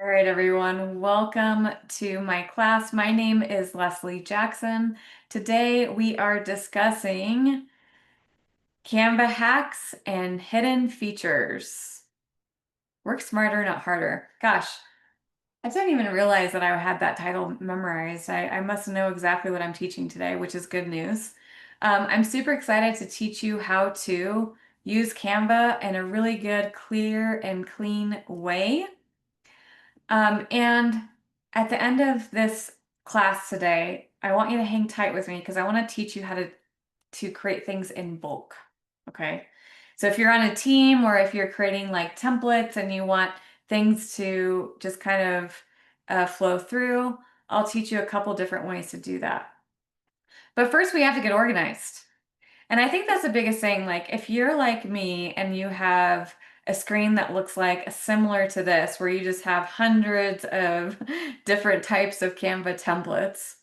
All right, everyone, welcome to my class. My name is Leslie Jackson. Today we are discussing Canva hacks and hidden features. Work smarter, not harder. Gosh, I didn't even realize that I had that title memorized. I must know exactly what I'm teaching today, which is good news. I'm super excited to teach you how to use Canva in a really good, clear, and clean way. And at the end of this class today, I want you to hang tight with me because I want to teach you how to create things in bulk. Okay. So if you're on a team or if you're creating like templates and you want things to just kind of flow through, I'll teach you a couple different ways to do that. But first, we have to get organized. And I think that's the biggest thing. Like, if you're like me and you have a screen that looks like similar to this, where you just have hundreds of different types of Canva templates,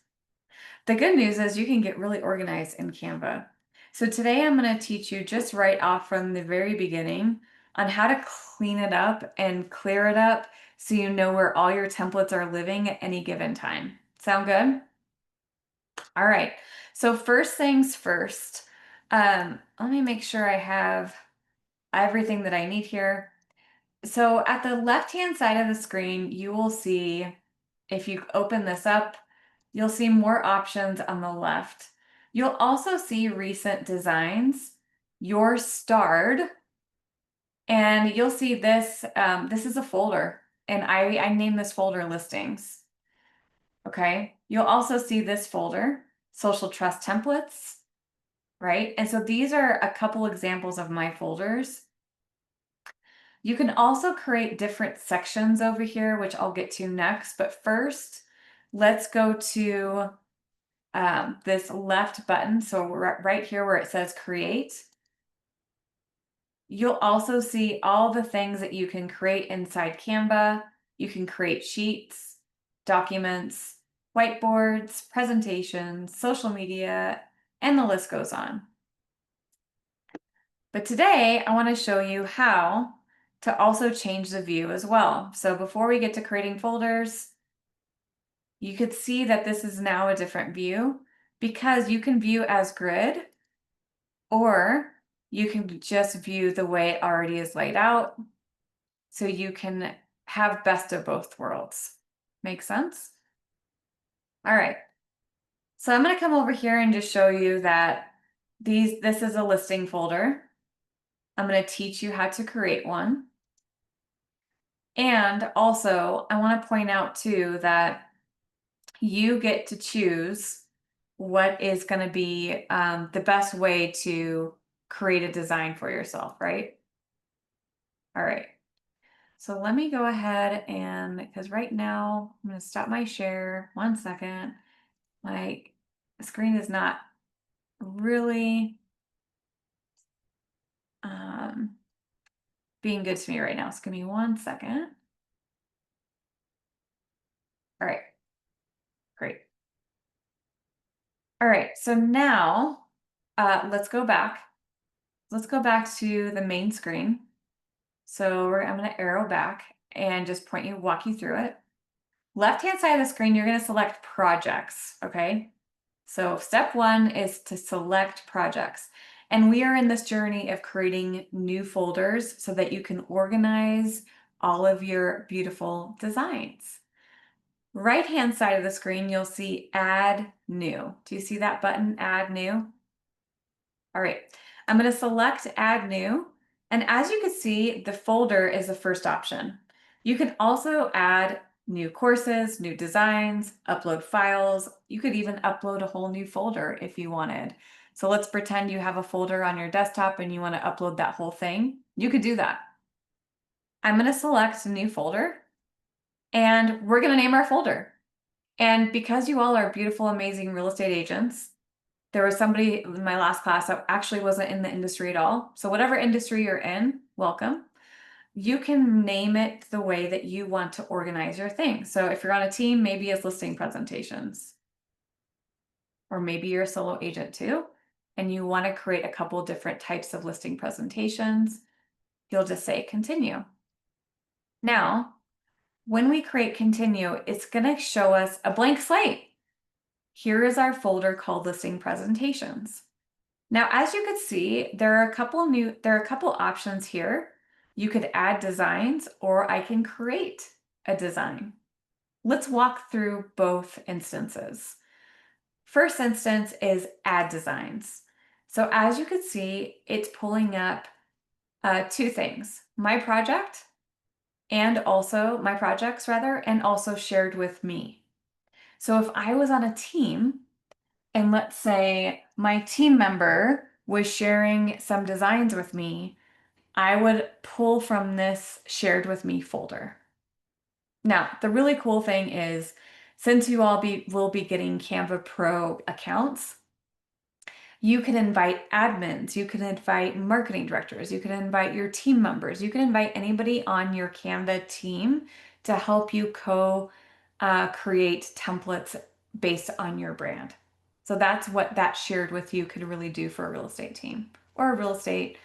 the good news is you can get really organized in Canva. So today I'm going to teach you just right off from the very beginning on how to clean it up and clear it up so you know where all your templates are living at any given time. Sound good? All right. So first things first, let me make sure I have everything that I need here. So at the left-hand side of the screen, you will see, if you open this up, you'll see more options on the left. You'll also see recent designs, your starred, and you'll see this, this is a folder, and I name this folder listings. Okay. You'll also see this folder, social trust templates, right? And so these are a couple examples of my folders. You can also create different sections over here, which I'll get to next. But first, let's go to this left button. So right here where it says create. You'll also see all the things that you can create inside Canva. You can create sheets, documents, whiteboards, presentations, social media, and the list goes on. But today I want to show you how to also change the view as well. So before we get to creating folders, you could see that this is now a different view because you can view as grid, or you can just view the way it already is laid out. So you can have best of both worlds. Make sense? All right. So I'm going to come over here and just show you that this is a listing folder. I'm going to teach you how to create one. And also, I want to point out too that you get to choose what is going to be the best way to create a design for yourself, right? All right. So let me go ahead and, because right now I'm going to stop my share. 1 second. My screen is not really um, being good to me right now. So give me 1 second. All right, great. All right, so now let's go back. Let's go back to the main screen. So I'm going to arrow back and just walk you through it. Left-hand side of the screen, you're going to select projects, okay? So step one is to select projects. And we are in this journey of creating new folders so that you can organize all of your beautiful designs. Right-hand side of the screen, you'll see Add New. Do you see that button, Add New? All right, I'm going to select Add New. And as you can see, the folder is the first option. You can also add new courses, new designs, upload files. You could even upload a whole new folder if you wanted. So let's pretend you have a folder on your desktop and you want to upload that whole thing. You could do that. I'm going to select a new folder and we're going to name our folder. And because you all are beautiful, amazing real estate agents, there was somebody in my last class that actually wasn't in the industry at all. So whatever industry you're in, welcome. You can name it the way that you want to organize your thing. So if you're on a team, maybe it's listing presentations. Or maybe you're a solo agent too, and you want to create a couple different types of listing presentations. You'll just say continue. Now, when we create continue, it's going to show us a blank slate. Here is our folder called listing presentations. Now, as you can see, there are a couple options here. You could add designs, or I can create a design. Let's walk through both instances. First instance is add designs. So as you can see, it's pulling up two things, my project and also my projects rather, and also shared with me. So if I was on a team and let's say my team member was sharing some designs with me, I would pull from this shared with me folder. Now, the really cool thing is since you all will be getting Canva Pro accounts, you can invite admins, you can invite marketing directors, you can invite your team members, you can invite anybody on your Canva team to help you create templates based on your brand. So that's what that shared with you could really do for a real estate team or a real estate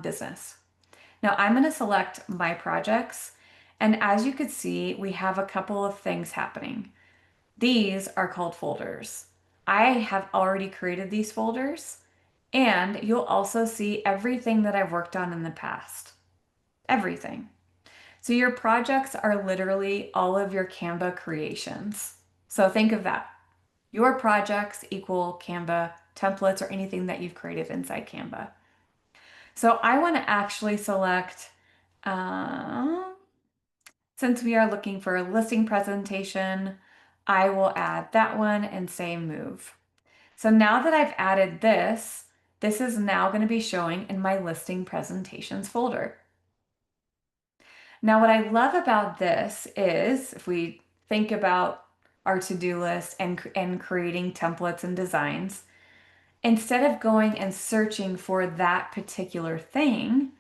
business. Now I'm going to select my projects, and as you could see, we have a couple of things happening. These are called folders. I have already created these folders, and you'll also see everything that I've worked on in the past. Everything. So your projects are literally all of your Canva creations. So think of that. Your projects equal Canva templates or anything that you've created inside Canva. So I want to actually select, since we are looking for a listing presentation, I will add that one and say move. So now that I've added this, this is now going to be showing in my listing presentations folder. Now, what I love about this is if we think about our to-do list and creating templates and designs, instead of going and searching for that particular thing,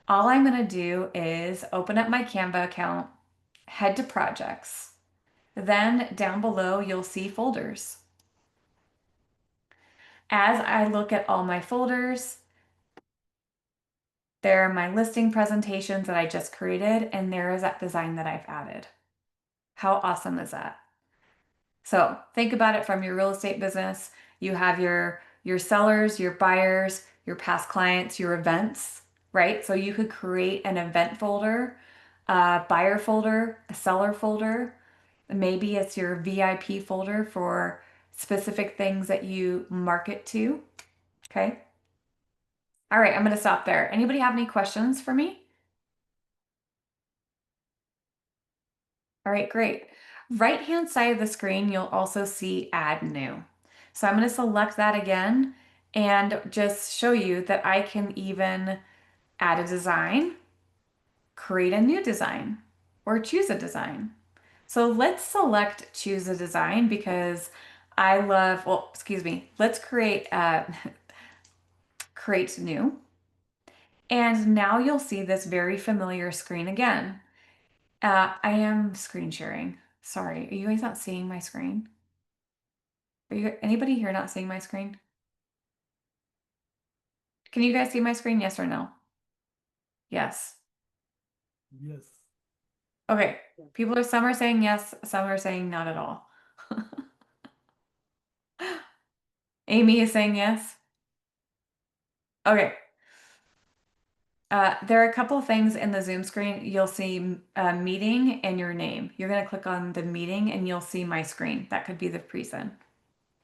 all I'm going to do is open up my Canva account, head to projects. Then down below, you'll see folders. As I look at all my folders, there are my listing presentations that I just created, and there is that design that I've added. How awesome is that? So think about it from your real estate business. You have your sellers, your buyers, your past clients, your events, right? So you could create an event folder, a buyer folder, a seller folder. Maybe it's your VIP folder for specific things that you market to. Okay. All right, I'm going to stop there. Anybody have any questions for me? All right, great. Right-hand side of the screen, you'll also see Add New. So I'm going to select that again and just show you that I can even add a design, create a new design, or choose a design. So let's select choose a design because I love, well, excuse me, let's create create new. And now you'll see this very familiar screen again. I am screen sharing. Sorry, are you guys not seeing my screen? Are you anybody here not seeing my screen? Can you guys see my screen? Yes or no? Yes. Yes. Okay. People are some are saying yes, some are saying not at all. Amy is saying yes. Okay. There are a couple of things in the Zoom screen. You'll see a meeting and your name. You're going to click on the meeting and you'll see my screen. That could be the present.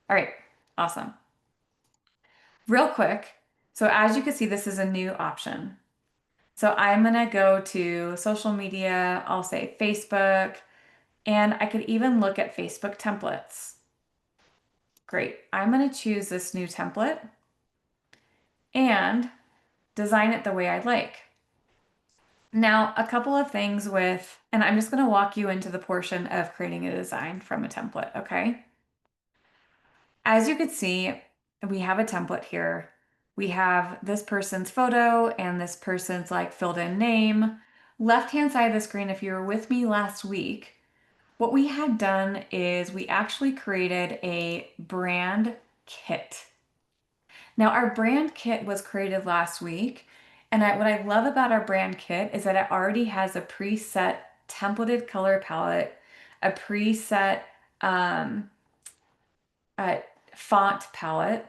All right. Awesome. Real quick. So as you can see, this is a new option. So I'm going to go to social media. I'll say Facebook, and I could even look at Facebook templates. Great. I'm going to choose this new template and design it the way I'd like. Now, a couple of things with, and I'm just going to walk you into the portion of creating a design from a template, okay? As you could see, we have a template here. We have this person's photo and this person's like filled in name. Left-hand side of the screen, if you were with me last week, what we had done is we actually created a brand kit. Now, our brand kit was created last week, and what I love about our brand kit is that it already has a preset templated color palette, a preset um, uh, font palette,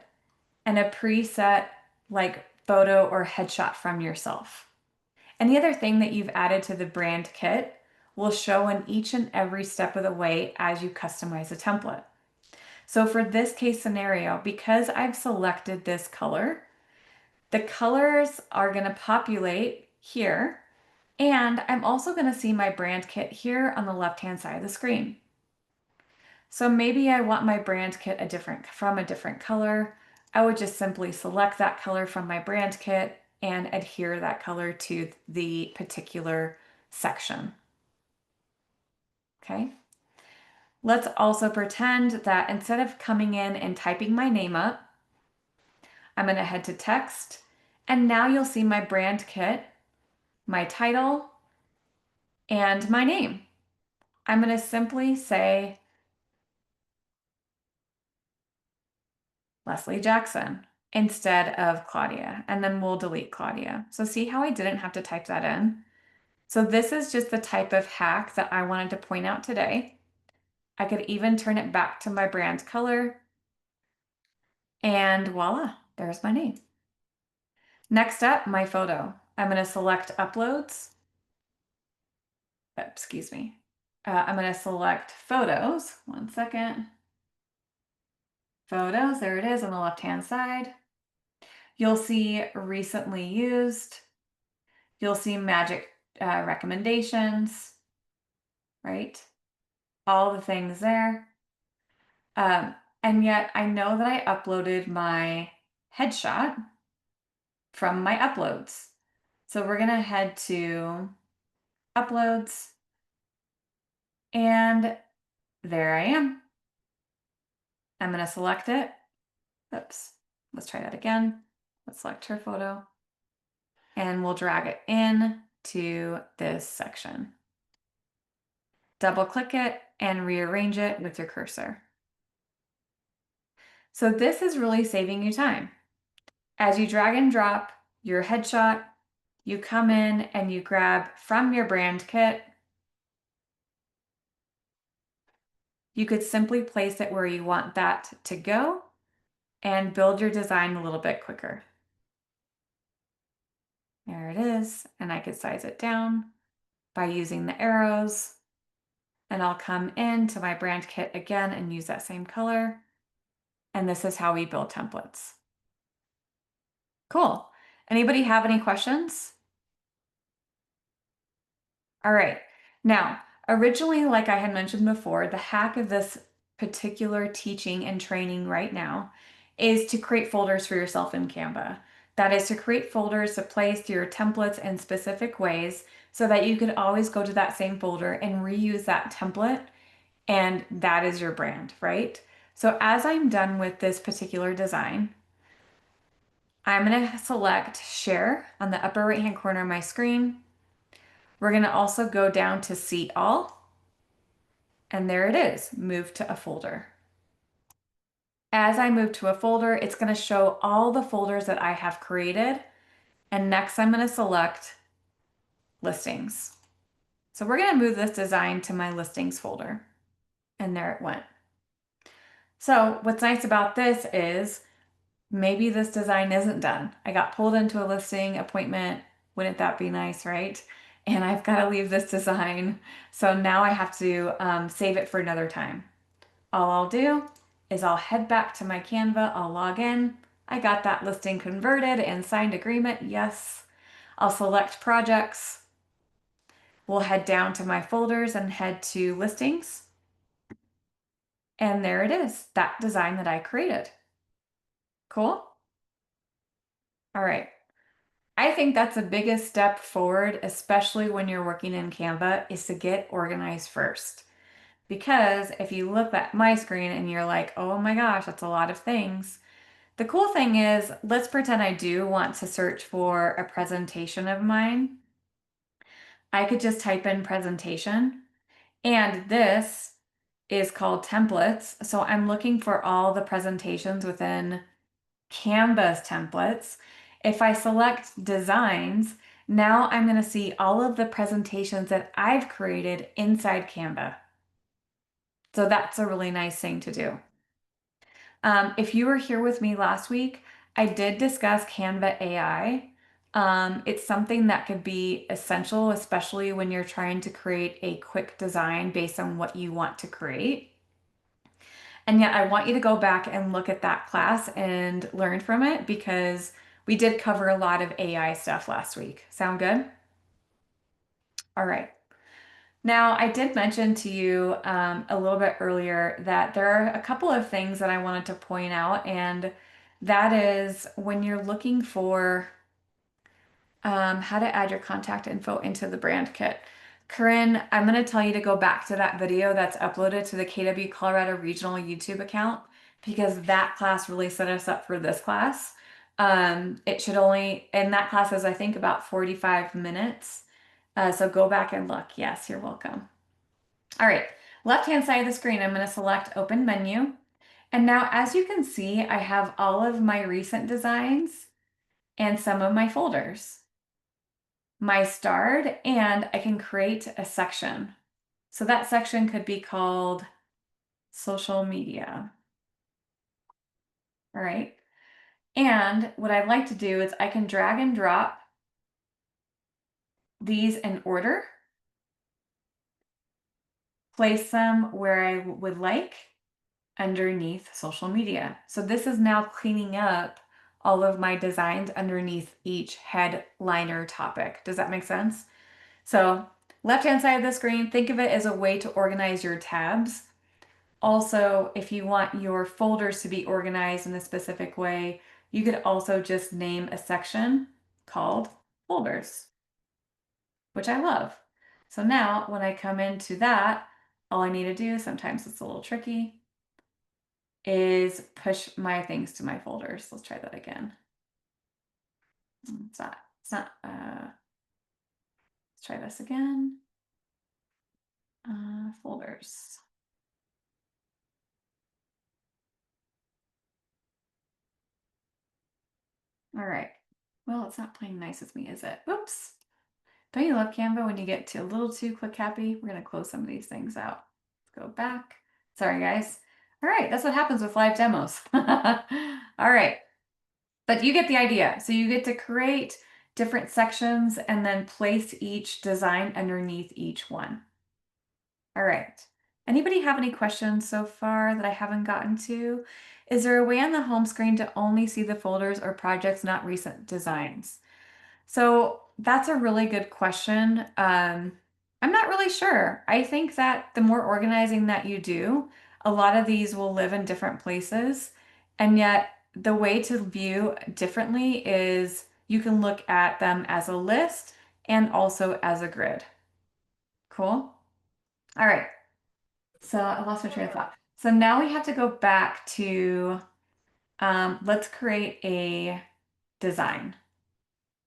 and a preset like photo or headshot from yourself. Any other thing that you've added to the brand kit will show in each and every step of the way as you customize a template. So for this case scenario, because I've selected this color, the colors are going to populate here, and I'm also going to see my brand kit here on the left-hand side of the screen. So maybe I want my brand kit from a different color. I would just simply select that color from my brand kit and adhere that color to the particular section. Okay. Let's also pretend that instead of coming in and typing my name up, I'm going to head to text, and now you'll see my brand kit, my title, and my name. I'm going to simply say Leslie Jackson instead of Claudia, and then we'll delete Claudia. So see how I didn't have to type that in? So this is just the type of hack that I wanted to point out today. I could even turn it back to my brand color, and voila, there's my name. Next up, my photo. I'm going to select uploads. Excuse me. I'm going to select photos. One second. Photos, there it is on the left-hand side. You'll see recently used. You'll see magic recommendations, right? All the things there. And yet I know that I uploaded my headshot from my uploads. So we're going to head to uploads, and there I am. I'm going to select it. Oops. Let's try that again. Let's select her photo, and we'll drag it in to this section. Double click it and rearrange it with your cursor. So this is really saving you time. As you drag and drop your headshot, you come in and you grab from your brand kit. You could simply place it where you want that to go and build your design a little bit quicker. There it is, and I could size it down by using the arrows, and I'll come into my brand kit again and use that same color, and this is how we build templates. Cool. Anybody have any questions? All right. Now, originally, like I had mentioned before, the hack of this particular teaching and training right now is to create folders for yourself in Canva. That is to create folders to place your templates in specific ways so that you could always go to that same folder and reuse that template, and that is your brand, right? So as I'm done with this particular design, I'm going to select Share on the upper right-hand corner of my screen. We're going to also go down to See All, and there it is, Move to a folder. As I move to a folder, it's going to show all the folders that I have created, and next I'm going to select Listings. So we're going to move this design to my Listings folder, and there it went. So what's nice about this is maybe this design isn't done. I got pulled into a listing appointment. Wouldn't that be nice, right? And I've got to leave this design. So now I have to save it for another time. All I'll do is I'll head back to my Canva. I'll log in. I got that listing converted and signed agreement. Yes. I'll select projects. We'll head down to my folders and head to listings. And there it is, that design that I created. Cool? All right. I think that's the biggest step forward, especially when you're working in Canva, is to get organized first. Because if you look at my screen and you're like, oh my gosh, that's a lot of things. The cool thing is, let's pretend I do want to search for a presentation of mine. I could just type in presentation, and this is called templates. So I'm looking for all the presentations within Canva's templates. If I select designs, Now I'm going to see all of the presentations that I've created inside Canva. So that's a really nice thing to do. If you were here with me last week, I did discuss Canva AI. It's something that could be essential, especially when you're trying to create a quick design based on what you want to create. And yet, I want you to go back and look at that class and learn from it because we did cover a lot of AI stuff last week. Sound good? All right. Now, I did mention to you a little bit earlier that there are a couple of things that I wanted to point out, and that is when you're looking for how to add your contact info into the brand kit. Corinne, I'm going to tell you to go back to that video that's uploaded to the KW Colorado Regional YouTube account because that class really set us up for this class. It should only, and that class is, I think, about 45 minutes. So go back and look. Yes, you're welcome. All right, left-hand side of the screen, I'm going to select Open Menu. And now, as you can see, I have all of my recent designs and some of my folders, my starred, and I can create a section. So that section could be called Social Media. All right. And what I'd like to do is I can drag and drop these in order, place them where I would like, underneath social media. So this is now cleaning up all of my designs underneath each headliner topic. Does that make sense? So left-hand side of the screen, think of it as a way to organize your tabs. Also, if you want your folders to be organized in a specific way, you could also just name a section called folders, which I love. So now when I come into that, all I need to do, sometimes it's a little tricky, is push my things to my folders. Let's try that again. Let's try this again. Folders. All right. Well, it's not playing nice with me, is it? Whoops. Don't you love Canva when you get to a little too click happy? We're going to close some of these things out. Let's go back. Sorry, guys. All right. That's what happens with live demos. All right. But you get the idea. So you get to create different sections and then place each design underneath each one. All right. Anybody have any questions so far that I haven't gotten to? Is there a way on the home screen to only see the folders or projects, not recent designs? So that's a really good question. I'm not really sure. I think that the more organizing that you do, a lot of these will live in different places. And yet, the way to view differently is you can look at them as a list and also as a grid. Cool? All right. So I lost my train of thought. So now we have to go back to, let's create a design.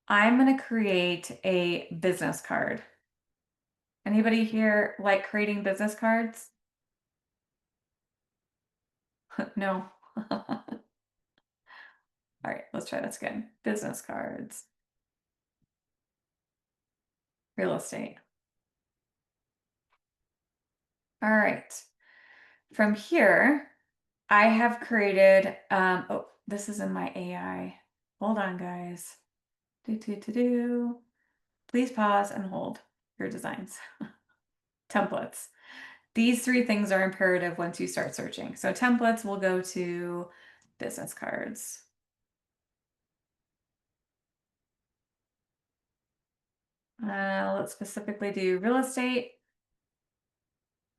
I'm going to create a business card. Anybody here like creating business cards? No. All right, let's try this again. Business cards, real estate. All right. From here, I have created, oh, this is in my AI. Hold on, guys. Do. Please pause and hold your designs. Templates. These three things are imperative once you start searching. So templates will go to business cards. Let's specifically do real estate.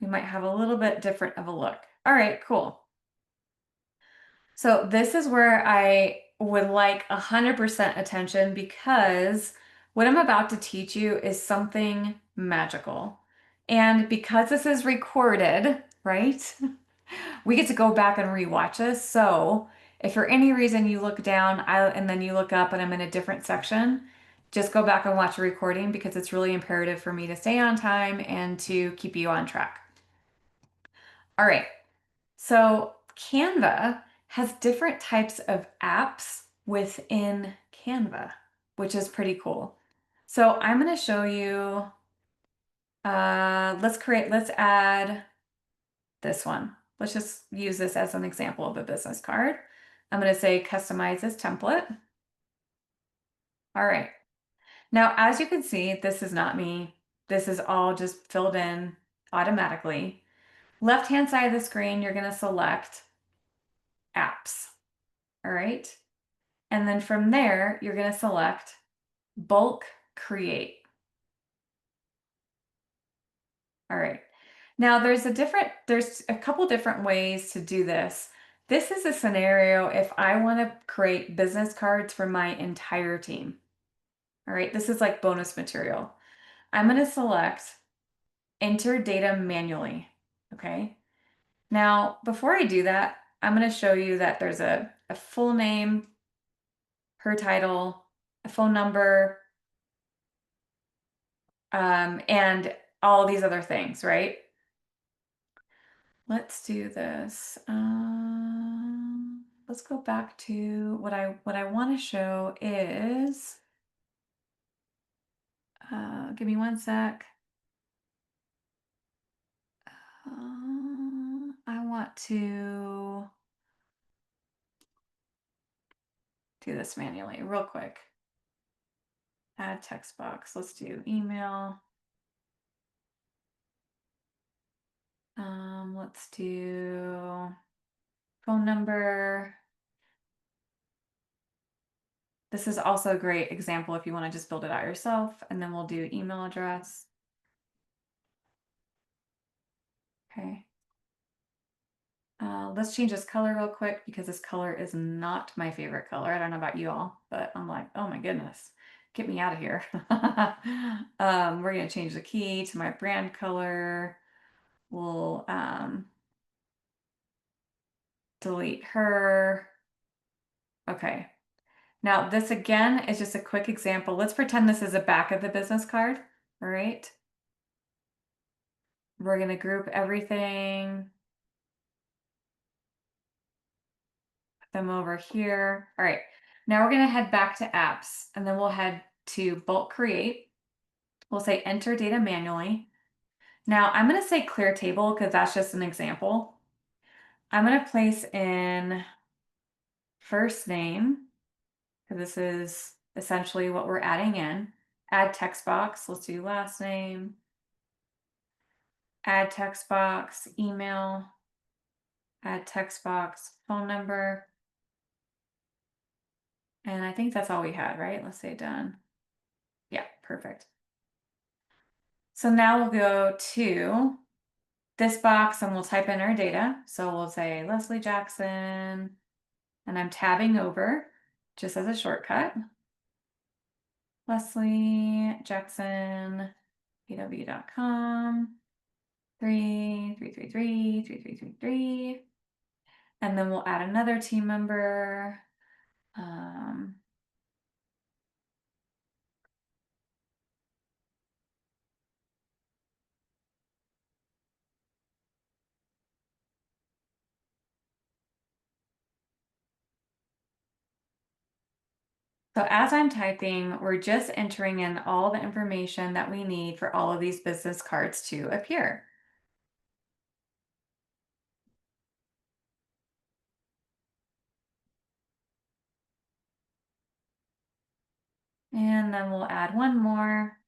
We might have a little bit different of a look. All right, cool. So this is where I would like 100% attention because what I'm about to teach you is something magical. And because this is recorded, right? We get to go back and rewatch this. So if for any reason you look down and then you look up and I'm in a different section, just go back and watch the recording because it's really imperative for me to stay on time and to keep you on track. All right. So Canva has different types of apps within Canva, which is pretty cool. So I'm going to show you, let's add this one. Let's just use this as an example of a business card. I'm going to say customize this template. All right. Now, as you can see, this is not me. This is all just filled in automatically. Left-hand side of the screen, you're going to select apps. All right. And then from there, you're going to select bulk create. All right. Now there's a couple different ways to do this. This is a scenario if I want to create business cards for my entire team. All right. This is like bonus material. I'm going to select enter data manually. Okay. Now, before I do that, I'm going to show you that there's a full name, her title, a phone number, and all these other things, right? Let's do this. Let's go back to what I want to show is, give me one sec. I want to do this manually real quick. Add text box. Let's do email. Let's do phone number. This is also a great example if you want to just build it out yourself, and then we'll do email address. Okay. Let's change this color real quick because this color is not my favorite color. I don't know about you all, but I'm like, oh my goodness, get me out of here. We're going to change the key to my brand color. We'll delete her. Okay. Now this again is just a quick example. Let's pretend this is a back of the business card. All right. We're going to group everything. Them over here. All right, now we're gonna head back to apps and then we'll head to bulk create. We'll say enter data manually. Now I'm gonna say clear table because that's just an example. I'm gonna place in first name because this is essentially what we're adding in. Add text box, let's do last name. Add text box, email. Add text box, phone number. And I think that's all we had, right? Let's say done. Yeah, perfect. So now we'll go to this box and we'll type in our data. So we'll say Leslie Jackson, and I'm tabbing over just as a shortcut. Leslie Jackson, pw.com, 33333333. And then we'll add another team member. So as I'm typing, we're just entering in all the information that we need for all of these business cards to appear. And then we'll add one more.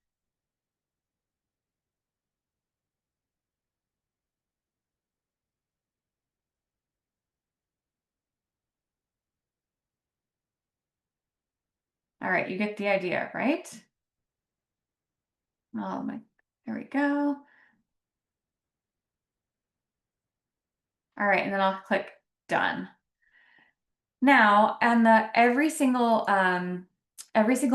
All right, you get the idea, right? Oh my, there we go. All right, and then I'll click done. Now, and every single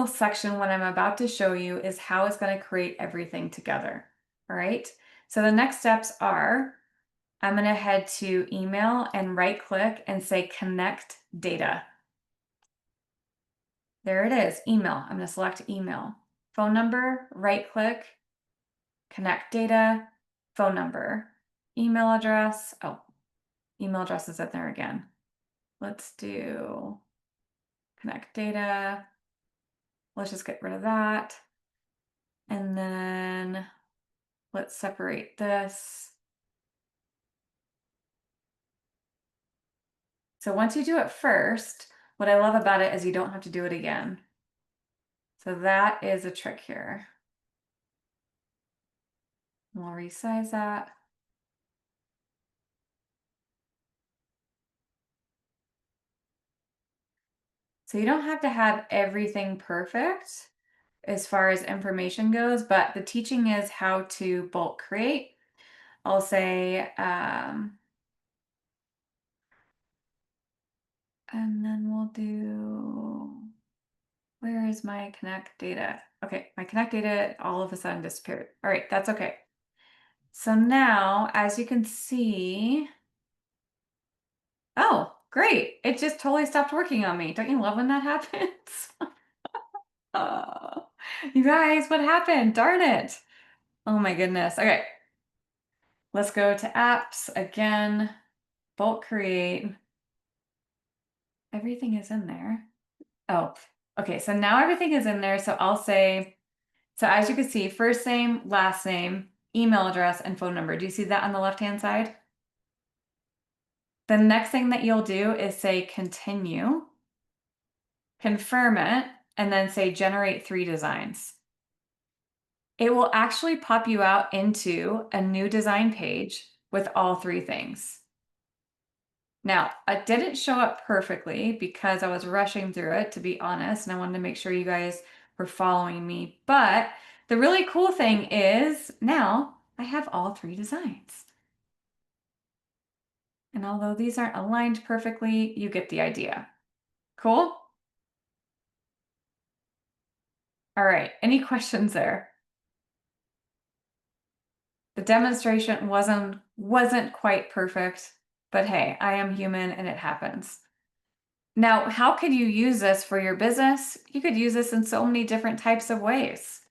section what I'm about to show you is how it's going to create everything together. All right. So the next steps are I'm going to head to email and right click and say connect data. There it is, email. I'm going to select email. Phone number, right click, connect data, phone number, email address. Oh, email address is in there again. Let's do connect data. Let's just get rid of that. And then let's separate this. So once you do it first, what I love about it is you don't have to do it again. So that is a trick here. We'll resize that. So you don't have to have everything perfect as far as information goes, but the teaching is how to bulk create. I'll say, and then we'll do, where is my connect data? Okay, my connect data all of a sudden disappeared. All right, that's okay. So now, as you can see, oh, great. It just totally stopped working on me. Don't you love when that happens? Oh, you guys, what happened? Darn it. Oh my goodness. Okay, let's go to apps again, bulk create. Everything is in there. Oh, okay. So now everything is in there. So I'll say, so as you can see, first name, last name, email address, and phone number. Do you see that on the left-hand side? The next thing that you'll do is say continue, confirm it, and then say generate 3 designs. It will actually pop you out into a new design page with all 3 things. Now, it didn't show up perfectly because I was rushing through it, to be honest, and I wanted to make sure you guys were following me. But the really cool thing is now I have all 3 designs. And although these aren't aligned perfectly, you get the idea. Cool? All right, any questions there? The demonstration wasn't quite perfect, but hey, I am human and it happens. Now, how could you use this for your business? You could use this in so many different types of ways.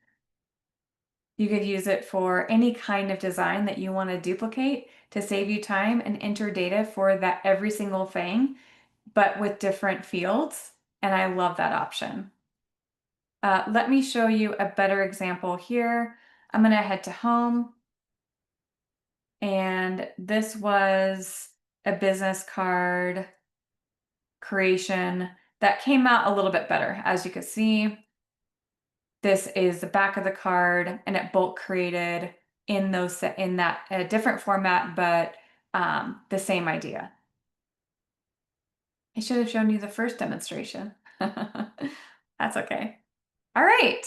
You could use it for any kind of design that you want to duplicate to save you time and enter data for that every single thing, but with different fields. And I love that option. Let me show you a better example here. I'm going to head to home. And this was a business card creation that came out a little bit better. As you can see, this is the back of the card and it bulk created in that different format, but the same idea. I should have shown you the first demonstration. That's okay. All right.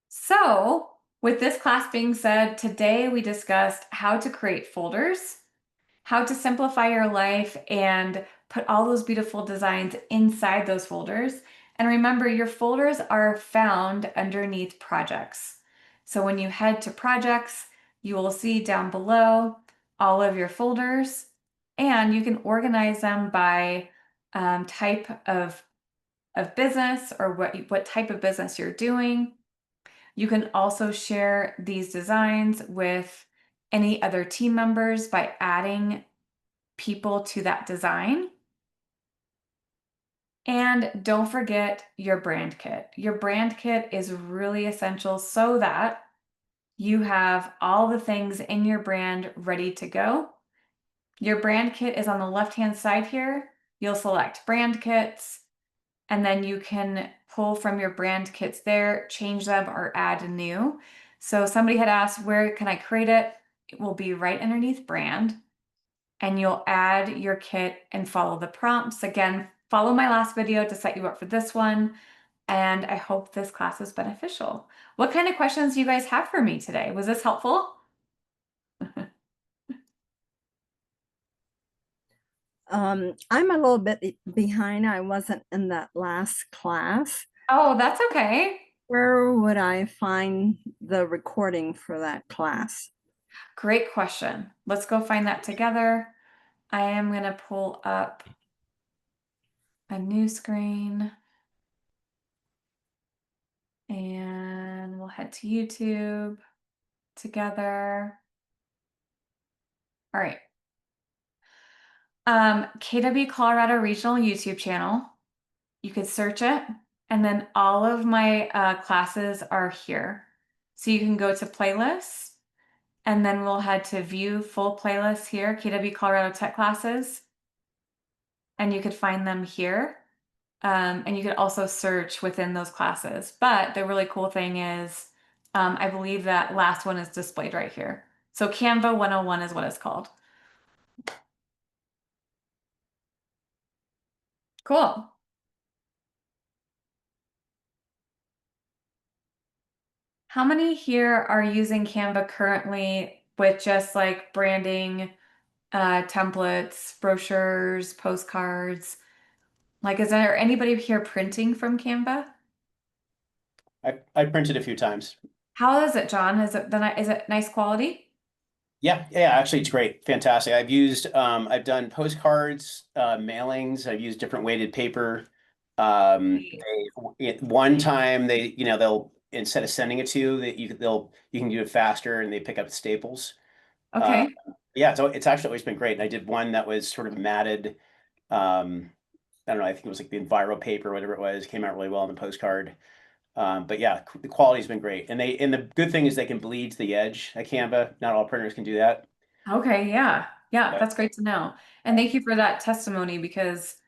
So with this class being said, today we discussed how to create folders, how to simplify your life and put all those beautiful designs inside those folders. And remember, your folders are found underneath projects. So when you head to projects, you will see down below all of your folders and you can organize them by type of business or what type of business you're doing. You can also share these designs with any other team members by adding people to that design. And don't forget your brand kit. Your brand kit is really essential so that you have all the things in your brand ready to go. Your brand kit is on the left-hand side here. You'll select brand kits, and then you can pull from your brand kits there, change them, or add a new. So somebody had asked, where can I create it? It will be right underneath brand. And you'll add your kit and follow the prompts. Again, follow my last video to set you up for this one. And I hope this class is beneficial. What kind of questions do you guys have for me today? Was this helpful? I'm a little bit behind. I wasn't in that last class. Oh, that's okay. Where would I find the recording for that class? Great question. Let's go find that together. I am going to pull up a new screen and we'll head to YouTube together. All right. KW Colorado Regional YouTube channel. You could search it, and then all of my classes are here. So you can go to playlists, and then we'll head to view full playlists here, KW Colorado Tech Classes, and you could find them here. And you could also search within those classes. But the really cool thing is, I believe that last one is displayed right here. So Canva 101 is what it's called. Cool. How many here are using Canva currently with just like branding, templates, brochures, postcards? Like, is there anybody here printing from Canva? I printed a few times. How is it, John? Is it nice quality? Yeah, actually it's great. Fantastic. I've done postcards, mailings, I've used different weighted paper. One time they'll instead of sending it to you, that you can do it faster and they pick up staples. Uh, Okay. yeah, so it's actually always been great. And I did one that was sort of matted, I don't know, I think it was like the Enviro paper, whatever it was, came out really well on the postcard. But yeah, the quality's been great. And the good thing is they can bleed to the edge at Canva. Not all printers can do that. Okay, yeah. Yeah, But that's great to know. And thank you for that testimony because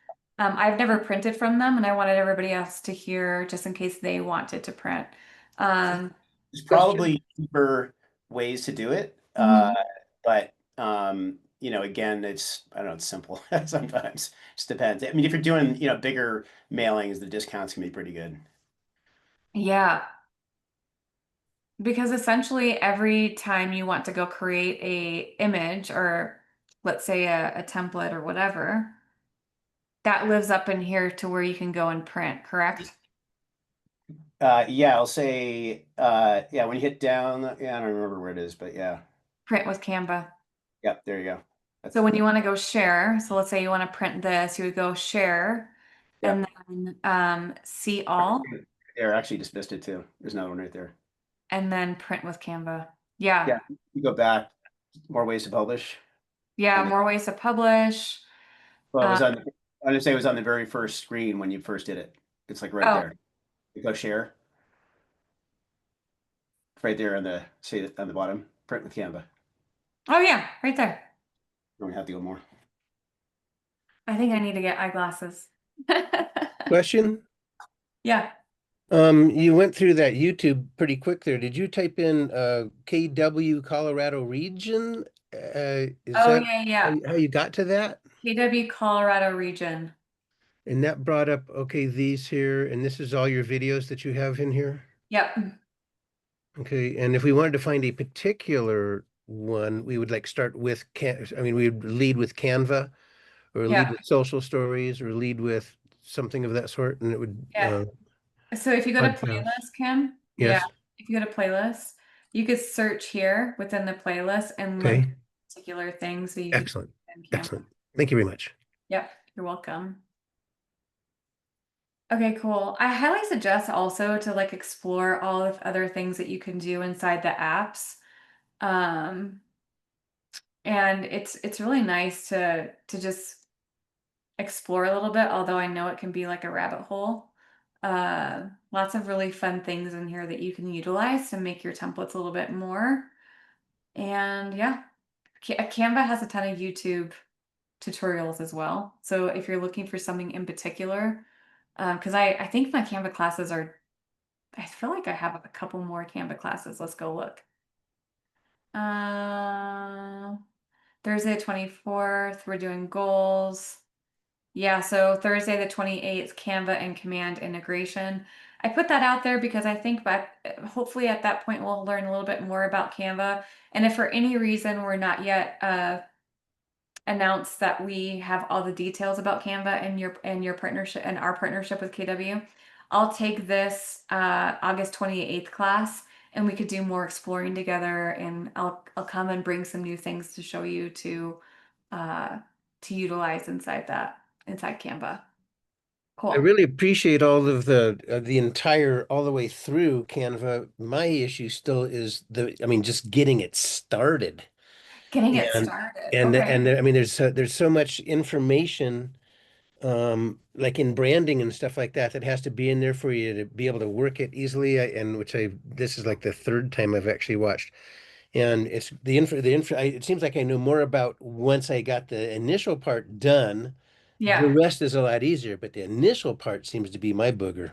I've never printed from them and I wanted everybody else to hear just in case they wanted to print. Um, there's so here. probably cheaper ways to do it. Mhm. But again, I don't know, it's simple sometimes. Just depends. I mean, if you're doing, bigger mailings, the discounts can be pretty good. Yeah, because essentially every time you want to go create a image or let's say a template or whatever, that lives up in here to where you can go and print, correct? Yeah, I'll say, yeah, when you hit down, yeah, I don't remember where it is, but yeah. Print with Canva. Yeah, there you go. So That's, when you want to go share, so let's say you want to print this, you would go share yeah. and then see all There, actually just missed it too. There's another one right there. and then print with Canva. Yeah. Yeah, you go back, more ways to publish. Yeah, And more ways to publish. well, Uh, I would say it was on the very first screen when you first did it. It's like right oh, there. You go share. Right there see it on the bottom, print with Canva. oh yeah, right there. Don't have to go more. I think I need to get eyeglasses. Question? Yeah. You went through that YouTube pretty quick there. Did you type in KW Colorado region? Is Oh that yeah, yeah. how you got to that? KW Colorado region. And that brought up, okay, these here, and this is all your videos that you have in here? Yep. Okay, and if we wanted to find a particular one, we would like start with we would lead with Canva or lead Yeah. with social stories or lead with something of that sort, and it would Yeah. So if you go to podcast. playlist, Kim, yeah, Yes. if you go to playlist, you could search here within the playlist and look Okay. at particular things that you could Excellent. in Canva. Excellent. Thank you very much. Yep, you're welcome. Okay, cool. I highly suggest also to like explore all of other things that you can do inside the apps. Um, and it's really nice to just explore a little bit, although I know it can be like a rabbit hole. Lots of really fun things in here that you can utilize to make your templates a little bit more. And yeah, Canva has a ton of YouTube tutorials as well. So if you're looking for something in particular, because I think my Canva classes I feel like I have a couple more Canva classes. Let's go look. Uh, Thursday 24th, we're doing goals. Yeah, so Thursday the 28th, Canva and Command integration. I put that out there because I think hopefully at that point we'll learn a little bit more about Canva. And if for any reason we're not yet announced that we have all the details about Canva and your partnership and our partnership with KW, I'll take this August 28th class and we could do more exploring together and I'll come and bring some new things to show you to utilize inside Canva. I Cool. really appreciate all of the entire all the way through Canva. My issue still is just getting it started. Getting it And started. and Okay. and I mean there's so much information like in branding and stuff like that, that has to be in there for you to be able to work it easily. And which this is like the third time I've actually watched. And it's it seems like I know more about once I got the initial part done. The Yeah. rest is a lot easier, but the initial part seems to be my booger.